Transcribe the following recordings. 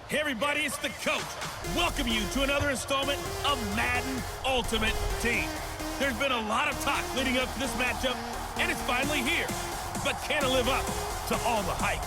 Hey everybody, it's the coach. Welcome you to another installment of Madden Ultimate Team. There's been a lot of talk leading up to this matchup, and it's finally here. But can it live up to all the hype?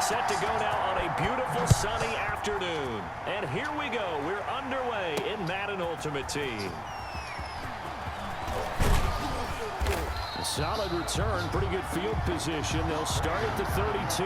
Set to go now on a beautiful sunny afternoon. And here we go. We're underway in Madden Ultimate Team. A solid return, pretty good field position. They'll start at the 32.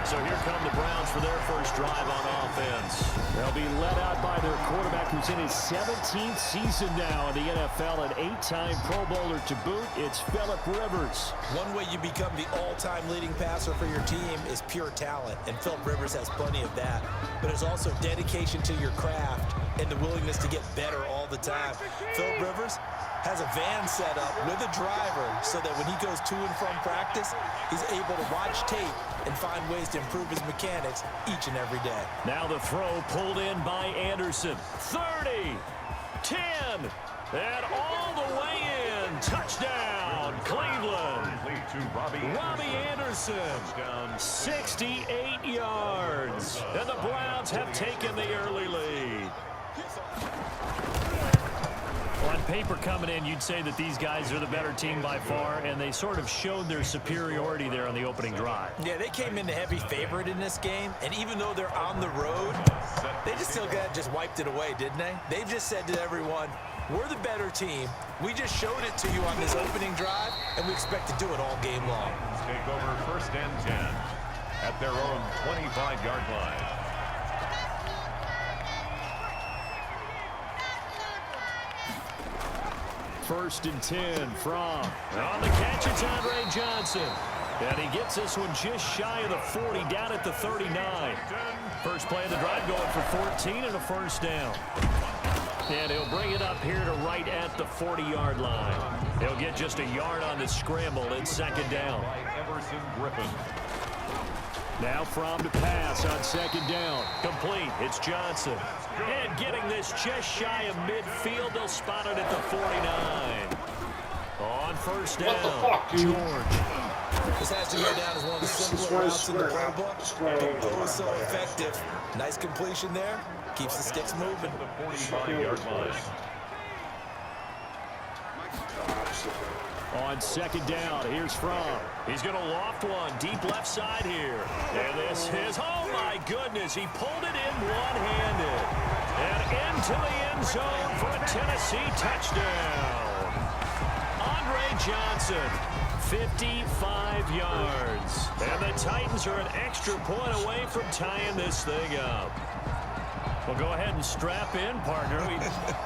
So here come the Browns for their first drive on offense. They'll be led out by their quarterback who's in his 17th season now in the NFL, an 8-time Pro Bowler to boot. It's Phillip Rivers. One way you become the all-time leading passer for your team is pure talent, and Phillip Rivers has plenty of that. But it's also dedication to your craft and the willingness to get better all the time. Phillip Rivers has a van set up with a driver so that when he goes to and from practice, he's able to watch tape and find ways to improve his mechanics each and every day. Now the throw pulled in by Anderson. 30, 10, and all the way in. Touchdown, Cleveland. Robbie Anderson, 68 yards. And the Browns have taken the early lead. On paper coming in, you'd say that these guys are the better team by far, and they sort of showed their superiority there on the opening drive. Yeah, they came in the heavy favorite in this game, and even though they're on the road, they just wiped it away, didn't they? They've just said to everyone, we're the better team. We just showed it to you on this opening drive, and we expect to do it all game long. Take over 1st and 10 at their own 25-yard line. First and 10 from. On the catch, it's Andre Johnson. And he gets this one just shy of the 40, down at the 39. First play of the drive going for 14 and a first down. And he'll bring it up here to right at the 40-yard line. He'll get just a yard on the scramble. It's 2nd down. Now from to pass on 2nd down. Complete. It's Johnson. And getting this just shy of midfield. They'll spot it at the 49. On 1st down, George. This has to go down as one of the simpler routes in the playbook, but oh so effective. Nice completion there. Keeps the sticks moving. The 45-yard line. On 2nd down, here's From. He's going to loft one deep left side here. And this is, oh my goodness, he pulled it in one-handed. And into the end zone for a Tennessee touchdown. Andre Johnson, 55 yards. And the Titans are an extra point away from tying this thing up. Well, go ahead and strap in, partner.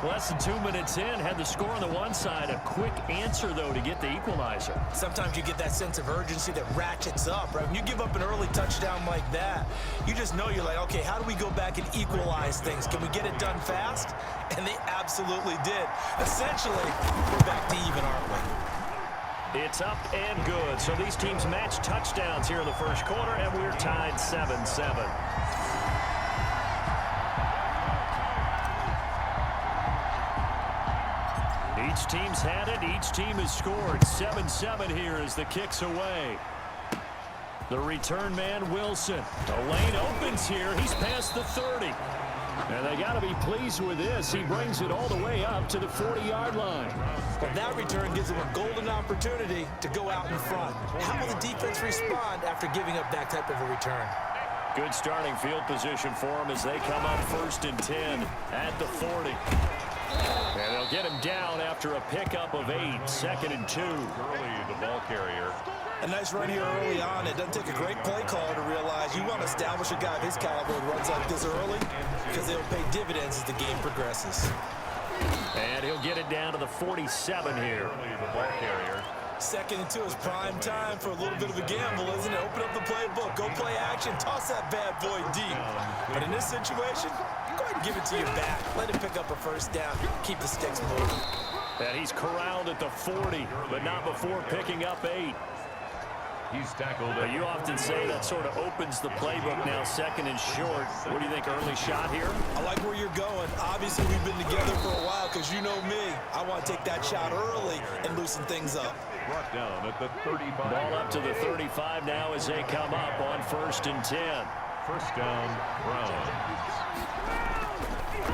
Less than 2 minutes in, had the score on the one side. A quick answer, though, to get the equalizer. Sometimes you get that sense of urgency that ratchets up, right? When you give up an early touchdown like that, you just know you're like, okay, how do we go back and equalize things? Can we get it done fast? And they absolutely did. Essentially, we're back to even, aren't we? It's up and good. So these teams match touchdowns here in the first quarter, and we're tied 7-7. Each team's had it. Each team has scored. 7-7 here as the kick's away. The return man, Wilson. The lane opens here. He's past the 30. And they got to be pleased with this. He brings it all the way up to the 40-yard line. Well, that return gives them a golden opportunity to go out in front. How will the defense respond after giving up that type of a return? Good starting field position for them as they come up 1st and 10 at the 40. And they'll get him down after a pickup of 8. 2nd and 2. Early, the ball carrier. A nice run here early on. It doesn't take a great play caller to realize you want to establish a guy of his caliber who runs like this early because they'll pay dividends as the game progresses. And he'll get it down to the 47 here. Early, the ball carrier. Second and 2 is prime time for a little bit of a gamble, isn't it? Open up the playbook, go play action, toss that bad boy deep. But in this situation, go ahead and give it to your back. Let him pick up a first down. Keep the sticks moving. And he's corralled at the 40, but not before picking up 8. He's tackled. You often say that sort of opens the playbook now, second and short. What do you think, early shot here? I like where you're going. Obviously, we've been together for a while because you know me. I want to take that shot early and loosen things up. Brought down at the 35. Ball up to the 35 now as they come up on 1st and 10. First down, Browns.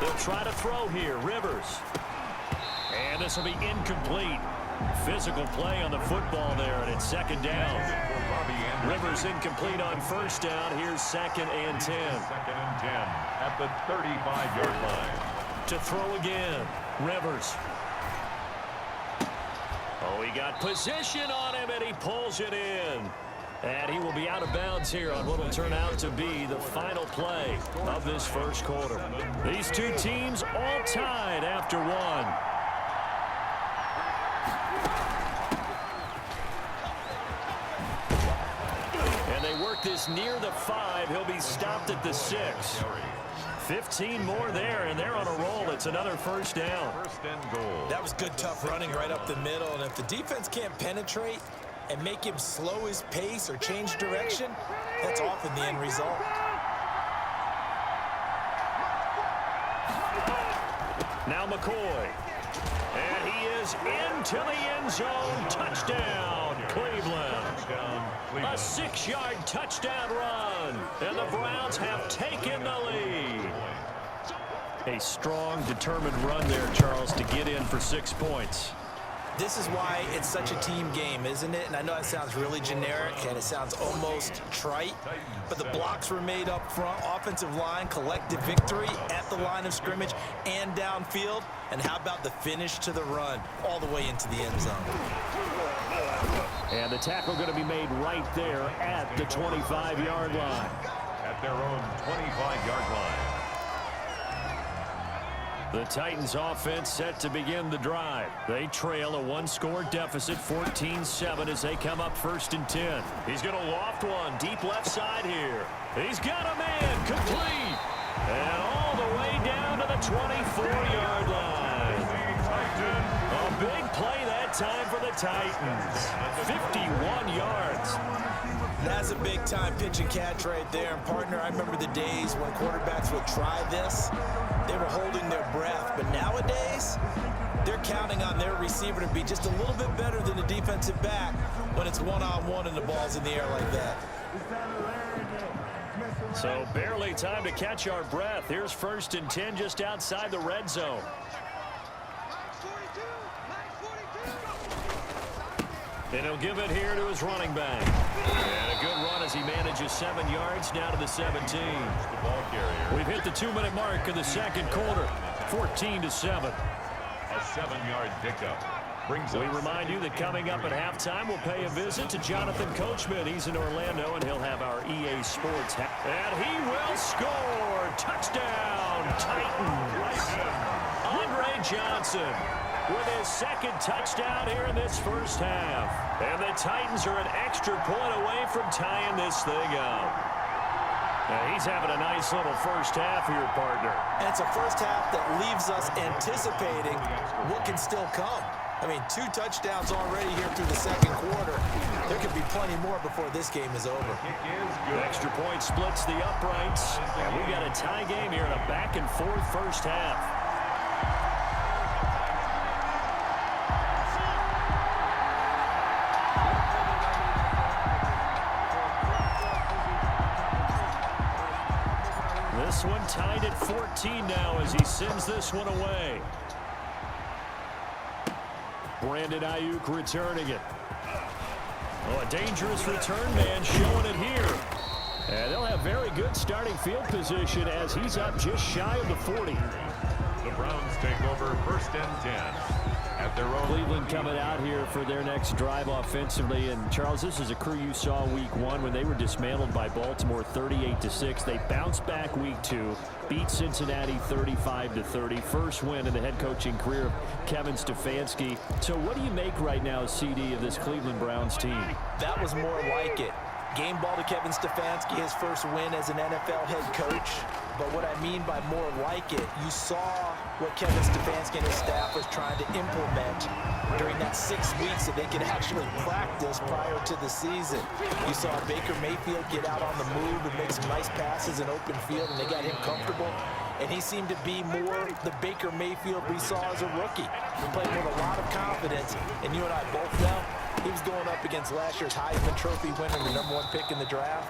They'll try to throw here. Rivers. And this will be incomplete. Physical play on the football there, and it's 2nd down. Rivers incomplete on 1st down. Here's 2nd and 10. 2nd and 10 at the 35-yard line. To throw again. Rivers. Oh, he got position on him, and he pulls it in. And he will be out of bounds here on what will turn out to be the final play of this first quarter. These two teams all tied after one. And they work this near the 5. He'll be stopped at the 6. 15 more there, and they're on a roll. It's another first down. First and goal. That was good, tough running right up the middle. And if the defense can't penetrate and make him slow his pace or change direction, that's often the end result. Now McCoy. And he is into the end zone. Touchdown, Cleveland. A 6-yard touchdown run. And the Browns have taken the lead. A strong, determined run there, Charles, to get in for 6 points. This is why it's such a team game, isn't it? And I know it sounds really generic and it sounds almost trite, but the blocks were made up front. Offensive line, collective victory at the line of scrimmage and downfield. And how about the finish to the run all the way into the end zone? And the tackle going to be made right there at the 25-yard line. At their own 25-yard line. The Titans offense set to begin the drive. They trail a 1-score deficit, 14-7, as they come up 1st and 10. He's going to loft one deep left side here. He's got a man complete. And all the way down to the 24-yard line. A big play that time for the Titans. 51 yards. That's a big-time pitch and catch right there. And, partner, I remember the days when quarterbacks would try this. They were holding their breath. But nowadays, they're counting on their receiver to be just a little bit better than the defensive back when it's one-on-one and the ball's in the air like that. So barely time to catch our breath. Here's 1st and 10 just outside the red zone. And he'll give it here to his running back. And a good run as he manages 7 yards down to the 17. The ball carrier. We've hit the 2-minute mark of the second quarter. 14-7. A 7-yard pickup. We remind you that coming up at halftime, we'll pay a visit to Jonathan Coachman. He's in Orlando, and he'll have our EA Sports. And he will score. Touchdown, Titans. Andre Johnson with his 2nd touchdown here in this first half. And the Titans are an extra point away from tying this thing up. Now, he's having a nice little first half here, partner. And it's a first half that leaves us anticipating what can still come. I mean, 2 touchdowns already here through the second quarter. There could be plenty more before this game is over. The extra point splits the uprights. And we got a tie game here in a back-and-forth first half. This one tied at 14 now as he sends this one away. Brandon Ayuk returning it. Oh, a dangerous return man showing it here. And they'll have very good starting field position as he's up just shy of the 40. The Browns take over 1st and 10. at their own. Cleveland coming out here for their next drive offensively. And, Charles, this is a crew you saw week 1 when they were dismantled by Baltimore 38-6. They bounced back week 2, beat Cincinnati 35-30. First win in the head coaching career of Kevin Stefanski. So what do you make right now, CD, of this Cleveland Browns team? That was more like it. Game ball to Kevin Stefanski, his first win as an NFL head coach. But what I mean by more like it, you saw what Kevin Stefanski and his staff was trying to implement during that 6 weeks that they could actually practice prior to the season. You saw Baker Mayfield get out on the move and make some nice passes in open field, and they got him comfortable. And he seemed to be more the Baker Mayfield we saw as a rookie. He played with a lot of confidence, and you and I both know he was going up against last year's Heisman Trophy winner, the #1 pick in the draft.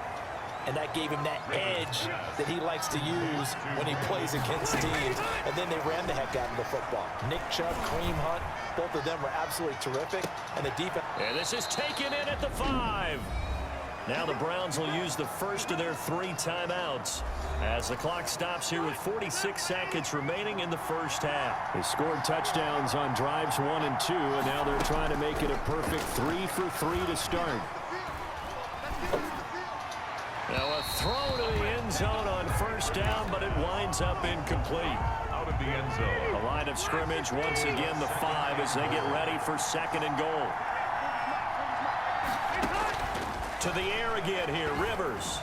And that gave him that edge that he likes to use when he plays against teams. And then they ran the heck out of the football. Nick Chubb, Kareem Hunt, both of them were absolutely terrific. And the defense. And this is taken in at the 5. Now the Browns will use the first of their 3 timeouts as the clock stops here with 46 seconds remaining in the first half. They scored touchdowns on drives 1 and 2, and now they're trying to make it a perfect 3 for 3 to start. Now a throw to the end zone on first down, but it winds up incomplete. Out of the end zone. The line of scrimmage once again the 5 as they get ready for 2nd and goal. To the air again here, Rivers.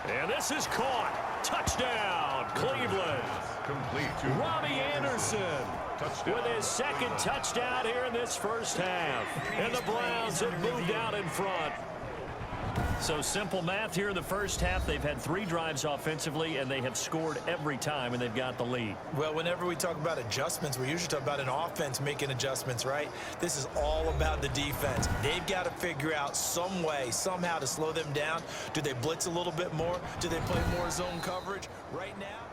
And this is caught. Touchdown, Cleveland. Complete to Robbie Anderson touchdown. with his 2nd touchdown here in this first half. And the Browns have moved out in front. So simple math here in the first half. They've had 3 drives offensively, and they have scored every time, and they've got the lead. Well, whenever we talk about adjustments, we usually talk about an offense making adjustments, right? This is all about the defense. They've got to figure out some way, somehow to slow them down. Do they blitz a little bit more? Do they play more zone coverage? Right now,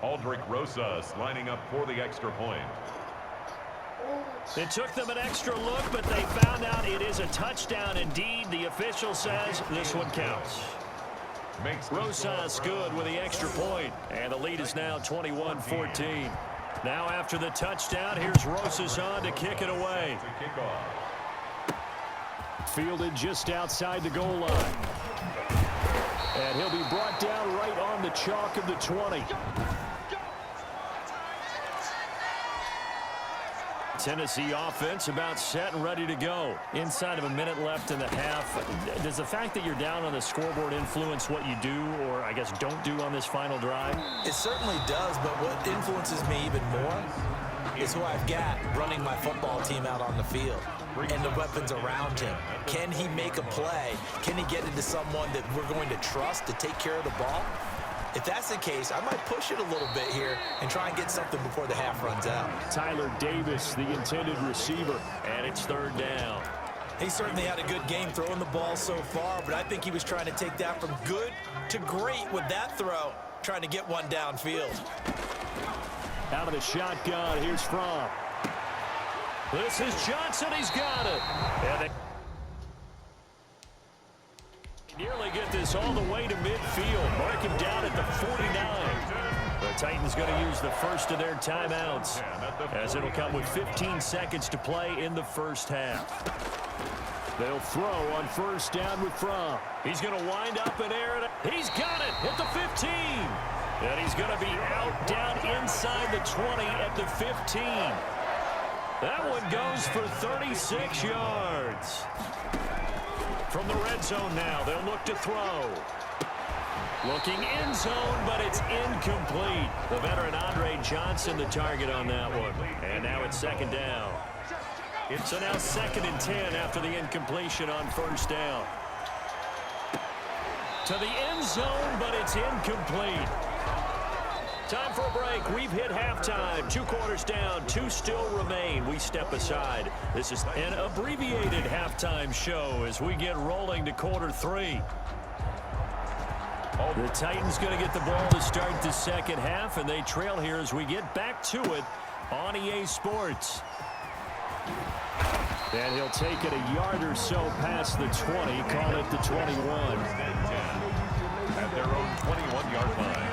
Aldrich Rosas lining up for the extra point. It took them an extra look, but they found out it is a touchdown indeed. The official says this one counts. Rosas good with the extra point, and the lead is now 21-14. Now after the touchdown, here's Rosas on to kick it away. Fielded just outside the goal line. And he'll be brought down right on the chalk of the 20. Tennessee offense about set and ready to go. Inside of a minute left in the half. Does the fact that you're down on the scoreboard influence what you do, or I guess don't do on this final drive? it certainly does, but what influences me even more is who I've got running my football team out on the field and the weapons around him. Can he make a play? Can he get into someone that we're going to trust to take care of the ball? If that's the case, I might push it a little bit here and try and get something before the half runs out. Tyler Davis, the intended receiver, and it's 3rd down. He certainly had a good game throwing the ball so far, but I think he was trying to take that from good to great with that throw, trying to get one downfield. Out of the shotgun, here's Fromm. This is Johnson, he's got it. And they nearly get this all the way to midfield. Mark him down at the 49. The Titans going to use the first of their timeouts, as it'll come with 15 seconds to play in the first half. They'll throw on first down with Fromm. He's going to wind up and air it. He's got it at the 15. And he's going to be out down inside the 20 at the 15. That one goes for 36 yards. From the red zone now, they'll look to throw. Looking end zone, but it's incomplete. The veteran Andre Johnson the target on that one. And now it's 2nd down. So now 2nd and 10 after the incompletion on first down. To the end zone, but it's incomplete. Time for a break. We've hit halftime. 2 quarters down, 2 still remain. We step aside. This is an abbreviated halftime show as we get rolling to quarter 3. The Titans going to get the ball to start the second half, and they trail here as we get back to it on EA Sports. And he'll take it a yard or so past the 20, call it the 21. At their own 21-yard line.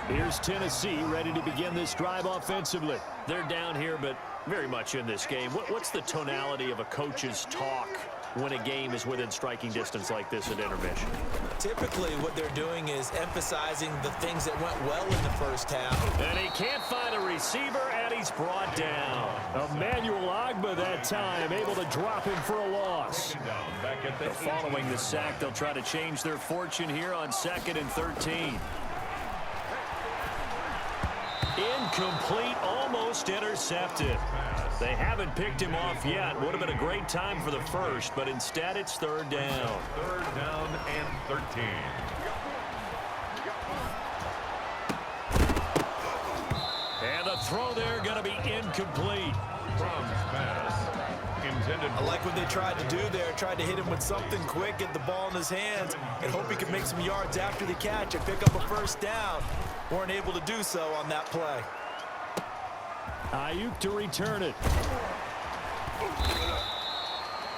Here's Tennessee ready to begin this drive offensively. They're down here, but very much in this game. What's the tonality of a coach's talk when a game is within striking distance like this at intermission? Typically, what they're doing is emphasizing the things that went well in the first half. And he can't find a receiver, and he's brought down. Emmanuel Ogbah that time, able to drop him for a loss. Following the sack, they'll try to change their fortune here on 2nd and 13. Incomplete, almost intercepted. They haven't picked him off yet. Would have been a great time for the first, but instead it's 3rd down. 3rd down and 13. And the throw there going to be incomplete. From pass. Intended. I like what they tried to do there. Tried to hit him with something quick, get the ball in his hands, and hope he could make some yards after the catch and pick up a 1st down. Weren't able to do so on that play. Ayuk to return it.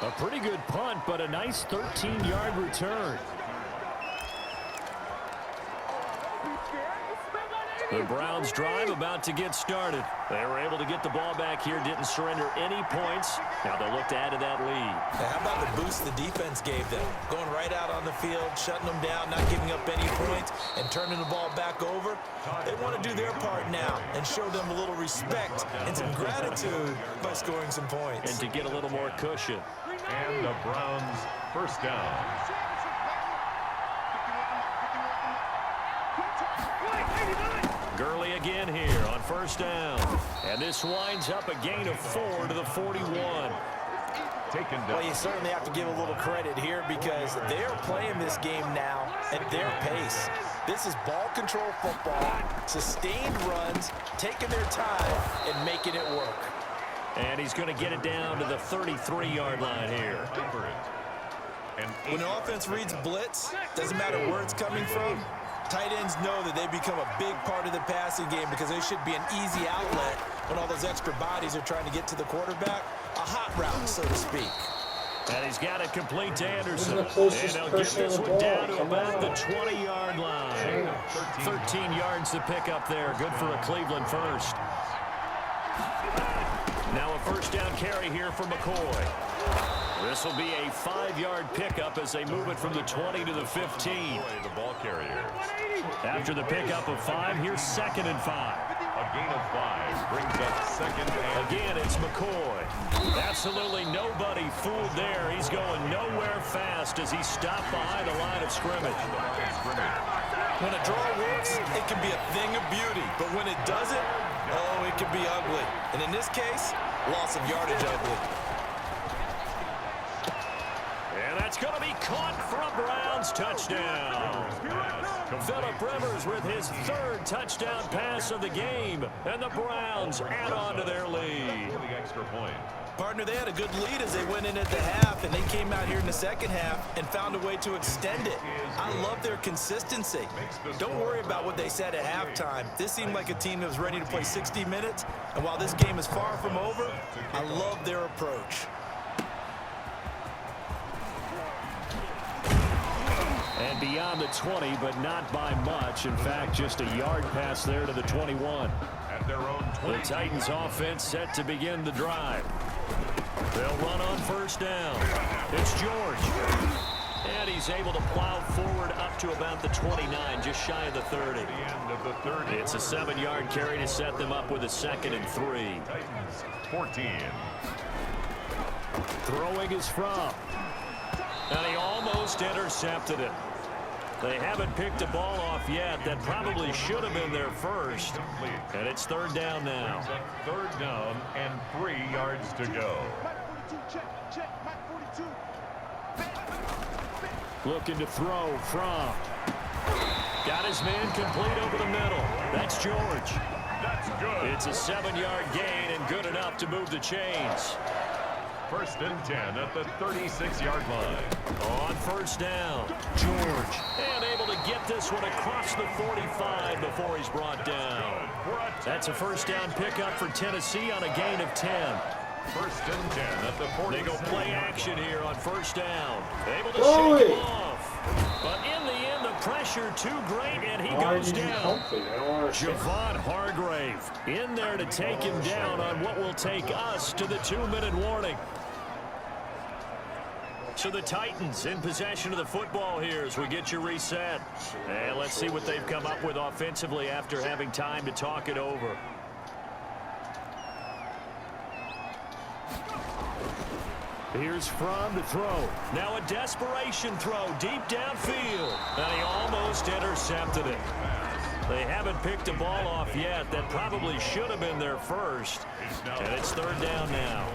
A pretty good punt, but a nice 13-yard return. The Browns drive about to get started. They were able to get the ball back here, didn't surrender any points. Now they'll look to add to that lead. Now, how about the boost the defense gave them? Going right out on the field, shutting them down, not giving up any points, and turning the ball back over. They want to do their part now and show them a little respect and some gratitude by scoring some points. And to get a little more cushion. And the Browns 1st down. Gurley again here on 1st down. And this winds up a gain of 4 to the 41. Taken down. Well, you certainly have to give a little credit here because they're playing this game now at their pace. This is ball control football, sustained runs, taking their time, and making it work. And he's going to get it down to the 33-yard line here. When the offense reads blitz, doesn't matter where it's coming from, tight ends know that they become a big part of the passing game because they should be an easy outlet when all those extra bodies are trying to get to the quarterback. A hot route, so to speak. And he's got it complete to Anderson. And they'll get this one down to about the 20-yard line. 13 yards to pick up there. Good for a Cleveland first. Now a 1st down carry here for McCoy. This will be a 5-yard pickup as they move it from the 20 to the 15. The ball carrier. After the pickup of 5, here's 2nd and 5. A gain of 5 brings up 2nd and... Again, it's McCoy. Absolutely nobody fooled there. He's going nowhere fast as he stopped behind the line of scrimmage. When a draw works, it can be a thing of beauty. But when it doesn't, oh, it can be ugly. And in this case, loss of yardage ugly. And that's going to be caught for a Browns touchdown. Phillip Rivers with his 3rd touchdown pass of the game. And the Browns add on to their lead. The extra point. Partner, they had a good lead as they went in at the half, and they came out here in the 2nd half and found a way to extend it. I love their consistency. Don't worry about what they said at halftime. This seemed like a team that was ready to play 60 minutes, and while this game is far from over, I love their approach. And beyond the 20, but not by much. In fact, just a yard pass there to the 21. At their own 20. The Titans offense set to begin the drive. They'll run on 1st down. It's George. And he's able to plow forward up to about the 29, just shy of the 30. The end of the 30. It's a 7-yard carry to set them up with a 2nd and 3. Titans 14. Throwing is from. And he almost intercepted it. They haven't picked a ball off yet. That probably should have been their first. And it's 3rd down now. 3rd down and 3 yards to go. Looking to throw from. Got his man complete over the middle. That's George. That's good. It's a 7-yard gain and good enough to move the chains. 1st and 10 at the 36-yard line. On 1st down, George. And able to get this one across the 45 before he's brought down. That's a 1st down pickup for Tennessee on a gain of 10. 1st and 10 at the 40. They go play action here on 1st down. Able to shake him off. But in the end, the pressure pressure too great, and he goes down. Javon Hargrave in there to take him down on what will take us to the 2-minute warning. So the Titans in possession of the football here as we get you reset. And let's see what they've come up with offensively after having time to talk it over. Here's Fromm to throw. Now a desperation throw deep downfield. And he almost intercepted it. They haven't picked a ball off yet. That probably should have been their first. And it's 3rd down now.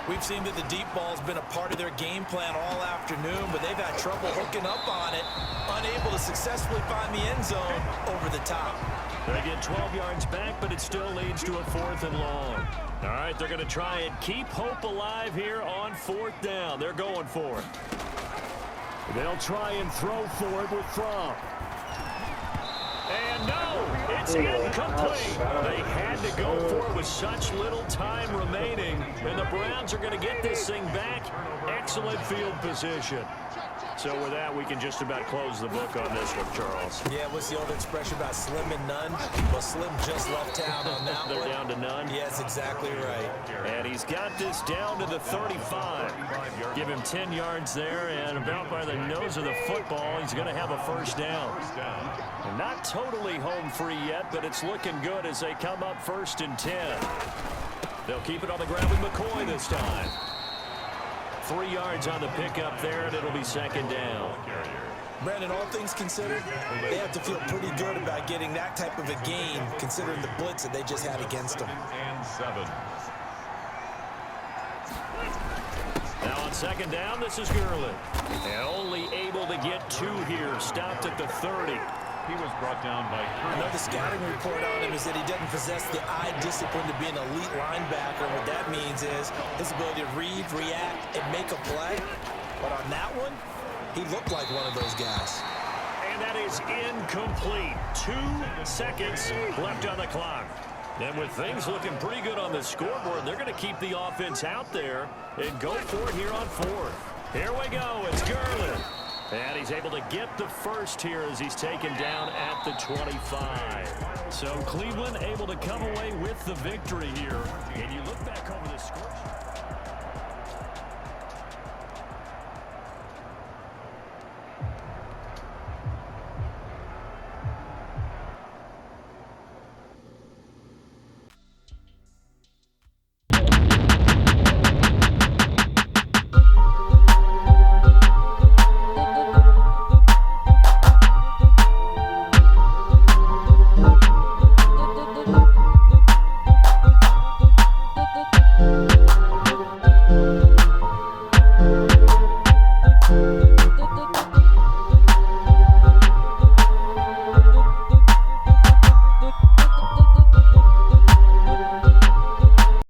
We've seen that the deep ball's been a part of their game plan all afternoon, but they've had trouble hooking up on it, unable to successfully find the end zone over the top. They get 12 yards back, but it still leads to a 4th and long. All right, they're going to try and keep hope alive here on 4th down. They're going for it. They'll try and throw for it with Fromm. And no, it's incomplete. They had to go for it with such little time remaining. And the Browns are going to get this thing back. Excellent field position. So with that, we can just about close the book on this one, Charles. Yeah, what's the old expression about slim and none? Well, Slim just left town on that They're one. down to none? Yes, exactly right. And he's got this down to the 35. Give him 10 yards there, and about by the nose of the football, he's going to have a 1st down. And not totally home free yet, but it's looking good as they come up 1st and 10. They'll keep it on the ground with McCoy this time. 3 yards on the pickup there, and it'll be 2nd down. Brandon, all things considered, they have to feel pretty good about getting that type of a gain, considering the blitz that they just had against them. And 7. Now on 2nd down, this is Gurley. And only able to get 2 here, stopped at the 30. He was brought down by Another scouting report on him is that he doesn't possess the eye discipline to be an elite linebacker. And what that means is his ability to read, react, and make a play. But on that one, he looked like one of those guys. And that is incomplete. 2 seconds left on the clock. And with things looking pretty good on the scoreboard, they're going to keep the offense out there and go for it here on 4th. Here we go. It's Gurley. And he's able to get the first here as he's taken down at the 25. So Cleveland able to come away with the victory here. And you look back over the score.